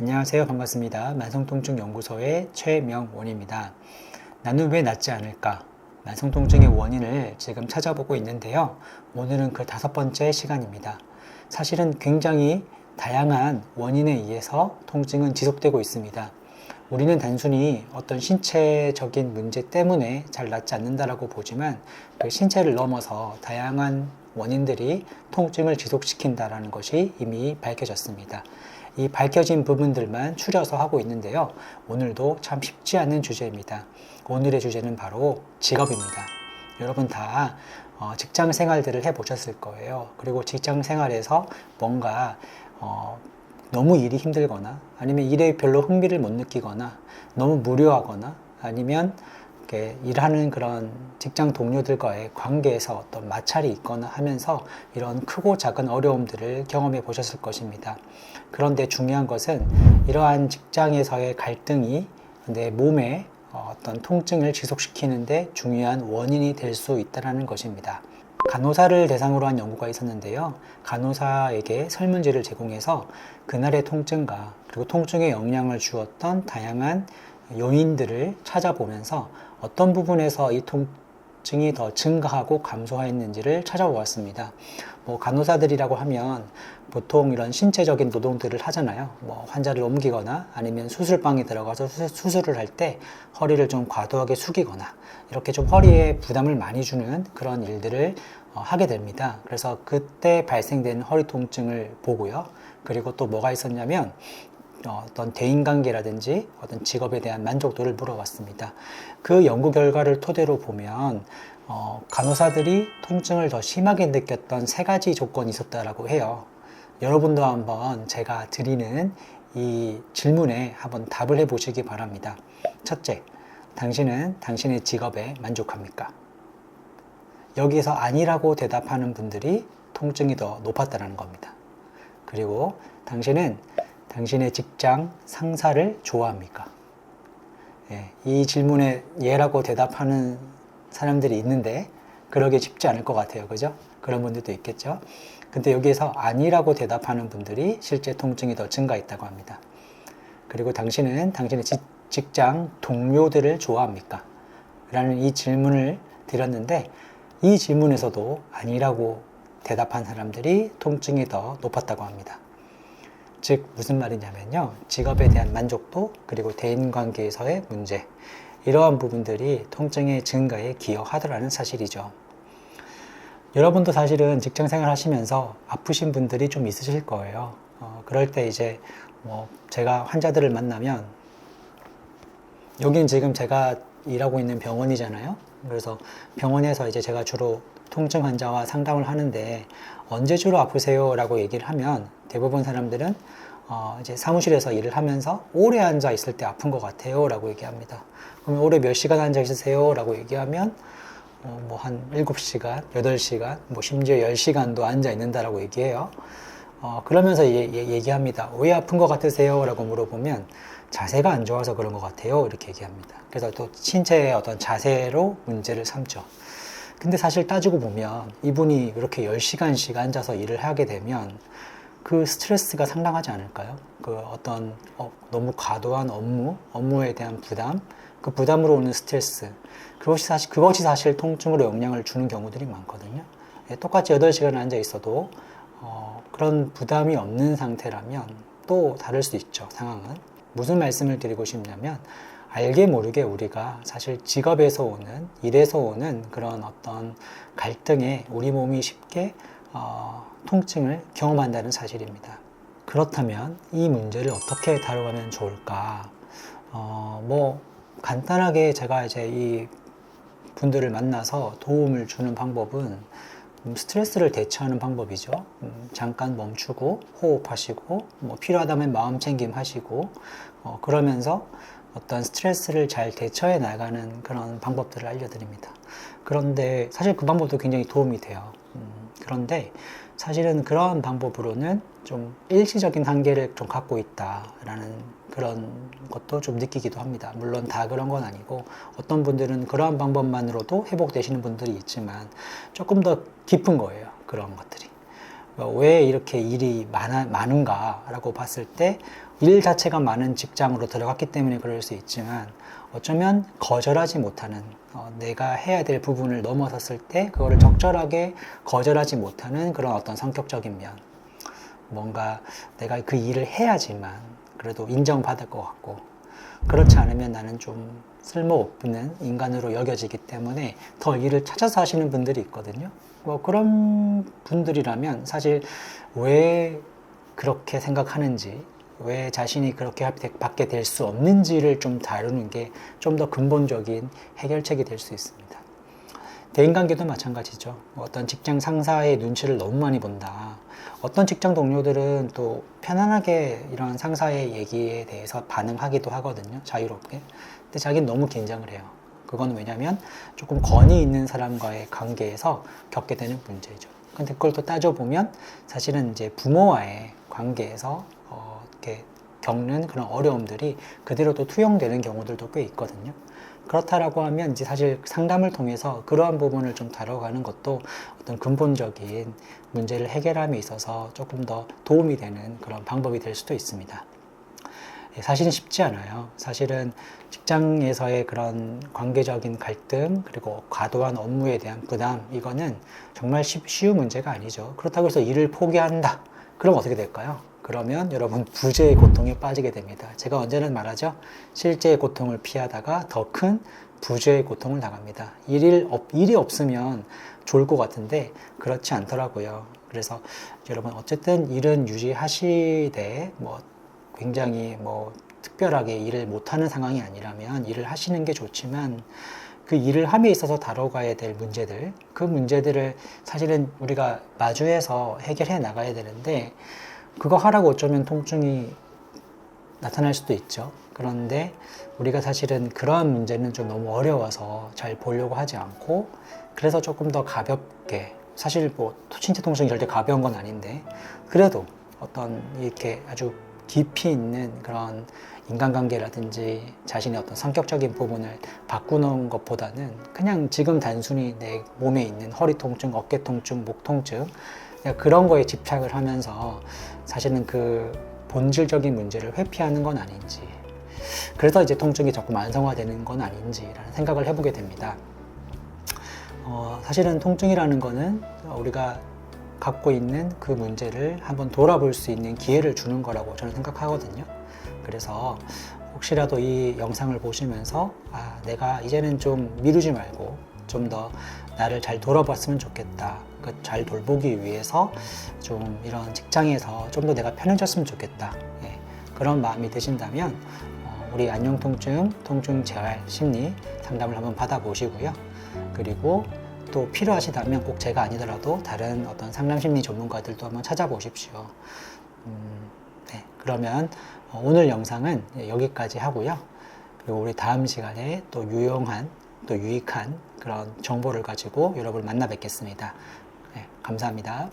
안녕하세요. 반갑습니다. 만성통증연구소의 최명원입니다. 나는 왜 낫지 않을까? 만성통증의 원인을 지금 찾아보고 있는데요. 오늘은 그 5번째 시간입니다. 사실은 굉장히 다양한 원인에 의해서 통증은 지속되고 있습니다. 우리는 단순히 어떤 신체적인 문제 때문에 잘 낫지 않는다라고 보지만 그 신체를 넘어서 다양한 원인들이 통증을 지속시킨다는 것이 이미 밝혀졌습니다. 이 밝혀진 부분들만 추려서 하고 있는데요. 오늘도 참 쉽지 않은 주제입니다. 오늘의 주제는 바로 직업입니다. 여러분 다 직장 생활들을 해보셨을 거예요. 그리고 직장 생활에서 뭔가 너무 일이 힘들거나 아니면 일에 별로 흥미를 못 느끼거나 너무 무료하거나 아니면 일하는 그런 직장 동료들과의 관계에서 어떤 마찰이 있거나 하면서 이런 크고 작은 어려움들을 경험해 보셨을 것입니다. 그런데 중요한 것은 이러한 직장에서의 갈등이 내 몸에 어떤 통증을 지속시키는데 중요한 원인이 될 수 있다는 것입니다. 간호사를 대상으로 한 연구가 있었는데요. 간호사에게 설문지를 제공해서 그날의 통증과 그리고 통증에 영향을 주었던 다양한 요인들을 찾아보면서 어떤 부분에서 이 통증이 더 증가하고 감소했는지를 찾아보았습니다. 간호사들이라고 하면 보통 이런 신체적인 노동들을 하잖아요. 환자를 옮기거나 아니면 수술방에 들어가서 수술을 할 때 허리를 좀 과도하게 숙이거나 이렇게 좀 허리에 부담을 많이 주는 그런 일들을 하게 됩니다. 그래서 그때 발생되는 허리 통증을 보고요. 그리고 또 뭐가 있었냐면 어떤 대인관계라든지 어떤 직업에 대한 만족도를 물어봤습니다. 그 연구 결과를 토대로 보면 간호사들이 통증을 더 심하게 느꼈던 3가지 조건이 있었다라고 해요. 여러분도 한번 제가 드리는 이 질문에 한번 답을 해보시기 바랍니다. 첫째, 당신은 당신의 직업에 만족합니까? 여기서 아니라고 대답하는 분들이 통증이 더 높았다는 겁니다. 그리고 당신은 당신의 직장 상사를 좋아합니까? 이 질문에 예라고 대답하는 사람들이 있는데 그러기 쉽지 않을 것 같아요. 그죠? 그런 분들도 있겠죠. 근데 여기에서 아니라고 대답하는 분들이 실제 통증이 더 증가했다고 합니다. 그리고 당신은 당신의 직장 동료들을 좋아합니까? 라는 이 질문을 드렸는데 이 질문에서도 아니라고 대답한 사람들이 통증이 더 높았다고 합니다. 즉 무슨 말이냐면요, 직업에 대한 만족도 그리고 대인관계에서의 문제, 이러한 부분들이 통증의 증가에 기여하더라는 사실이죠. 여러분도 사실은 직장생활 하시면서 아프신 분들이 좀 있으실 거예요. 그럴 때 이제 제가 환자들을 만나면, 여기는 지금 제가 일하고 있는 병원이잖아요. 그래서 병원에서 이제 제가 주로 통증 환자와 상담을 하는데 언제 주로 아프세요? 라고 얘기를 하면 대부분 사람들은 이제 사무실에서 일을 하면서 오래 앉아 있을 때 아픈 것 같아요 라고 얘기합니다. 그러면 오래 몇 시간 앉아 있으세요? 라고 얘기하면 한 7시간, 8시간, 심지어 10시간도 앉아 있는다라고 얘기해요. 그러면서 얘기합니다. 왜 아픈 것 같으세요? 라고 물어보면 자세가 안 좋아서 그런 것 같아요. 이렇게 얘기합니다. 그래서 또 신체의 어떤 자세로 문제를 삼죠. 근데 사실 따지고 보면 이분이 이렇게 10시간씩 앉아서 일을 하게 되면 그 스트레스가 상당하지 않을까요? 그 어떤 너무 과도한 업무에 대한 부담, 그 부담으로 오는 스트레스, 그것이 사실 통증으로 영향을 주는 경우들이 많거든요. 똑같이 8시간 앉아 있어도 그런 부담이 없는 상태라면 또 다를 수 있죠, 상황은. 무슨 말씀을 드리고 싶냐면 알게 모르게 우리가 사실 직업에서 오는, 일에서 오는 그런 어떤 갈등에 우리 몸이 쉽게 통증을 경험한다는 사실입니다. 그렇다면 이 문제를 어떻게 다뤄가면 좋을까? 간단하게 제가 이제 이 분들을 만나서 도움을 주는 방법은 스트레스를 대처하는 방법이죠. 잠깐 멈추고 호흡하시고 필요하다면 마음 챙김 하시고 그러면서 어떤 스트레스를 잘 대처해 나가는 그런 방법들을 알려드립니다. 그런데 사실 그 방법도 굉장히 도움이 돼요. 그런데 사실은 그러한 방법으로는 좀 일시적인 한계를 좀 갖고 있다라는 그런 것도 좀 느끼기도 합니다. 물론 다 그런 건 아니고 어떤 분들은 그러한 방법만으로도 회복되시는 분들이 있지만 조금 더 깊은 거예요. 그런 것들이. 왜 이렇게 일이 많은가 라고 봤을 때 일 자체가 많은 직장으로 들어갔기 때문에 그럴 수 있지만 어쩌면 거절하지 못하는 내가 해야 될 부분을 넘어섰을 때 그거를 적절하게 거절하지 못하는 그런 어떤 성격적인 면, 뭔가 내가 그 일을 해야지만 그래도 인정받을 것 같고, 그렇지 않으면 나는 좀 쓸모없는 인간으로 여겨지기 때문에 더 일을 찾아서 하시는 분들이 있거든요. 뭐 그런 분들이라면 사실 왜 그렇게 생각하는지, 왜 자신이 그렇게 받게 될 수 없는지를 좀 다루는 게 좀 더 근본적인 해결책이 될 수 있습니다. 대인관계도 마찬가지죠. 어떤 직장 상사의 눈치를 너무 많이 본다. 어떤 직장 동료들은 또 편안하게 이런 상사의 얘기에 대해서 반응하기도 하거든요. 자유롭게. 근데 자기는 너무 긴장을 해요. 그건 왜냐면 조금 권위 있는 사람과의 관계에서 겪게 되는 문제죠. 근데 그걸 또 따져보면 사실은 이제 부모와의 관계에서 이렇게 겪는 그런 어려움들이 그대로 또 투영되는 경우들도 꽤 있거든요. 그렇다라고 하면 이제 사실 상담을 통해서 그러한 부분을 좀 다뤄가는 것도 어떤 근본적인 문제를 해결함에 있어서 조금 더 도움이 되는 그런 방법이 될 수도 있습니다. 사실은 쉽지 않아요. 사실은 직장에서의 그런 관계적인 갈등, 그리고 과도한 업무에 대한 부담, 이거는 정말 쉬운 문제가 아니죠. 그렇다고 해서 일을 포기한다. 그럼 어떻게 될까요? 그러면 여러분 부재의 고통에 빠지게 됩니다. 제가 언제나 말하죠. 실제의 고통을 피하다가 더 큰 부재의 고통을 당합니다. 일이 없으면 좋을 것 같은데 그렇지 않더라고요. 그래서 여러분 어쨌든 일은 유지하시되 굉장히 특별하게 일을 못하는 상황이 아니라면 일을 하시는 게 좋지만, 그 일을 함에 있어서 다뤄가야 될 문제들, 그 문제들을 사실은 우리가 마주해서 해결해 나가야 되는데, 그거 하라고 어쩌면 통증이 나타날 수도 있죠. 그런데 우리가 사실은 그러한 문제는 좀 너무 어려워서 잘 보려고 하지 않고, 그래서 조금 더 가볍게, 사실 신체 통증이 절대 가벼운 건 아닌데 그래도 어떤 이렇게 아주 깊이 있는 그런 인간관계라든지 자신의 어떤 성격적인 부분을 바꾸는 것보다는 그냥 지금 단순히 내 몸에 있는 허리 통증, 어깨 통증, 목 통증, 그런 거에 집착을 하면서 사실은 그 본질적인 문제를 회피하는 건 아닌지, 그래서 이제 통증이 자꾸 만성화되는 건 아닌지라는 생각을 해보게 됩니다. 사실은 통증이라는 거는 우리가 갖고 있는 그 문제를 한번 돌아볼 수 있는 기회를 주는 거라고 저는 생각하거든요. 그래서 혹시라도 이 영상을 보시면서 내가 이제는 좀 미루지 말고 좀 더 나를 잘 돌아봤으면 좋겠다, 잘 돌보기 위해서 좀 이런 직장에서 좀 더 내가 편해졌으면 좋겠다, 그런 마음이 드신다면 우리 안녕통증, 통증재활 심리 상담을 한번 받아보시고요. 그리고 또 필요하시다면 꼭 제가 아니더라도 다른 어떤 상담심리 전문가들도 한번 찾아보십시오. 네, 그러면 오늘 영상은 여기까지 하고요. 그리고 우리 다음 시간에 또 유용한, 또 유익한 그런 정보를 가지고 여러분을 만나 뵙겠습니다. 네, 감사합니다.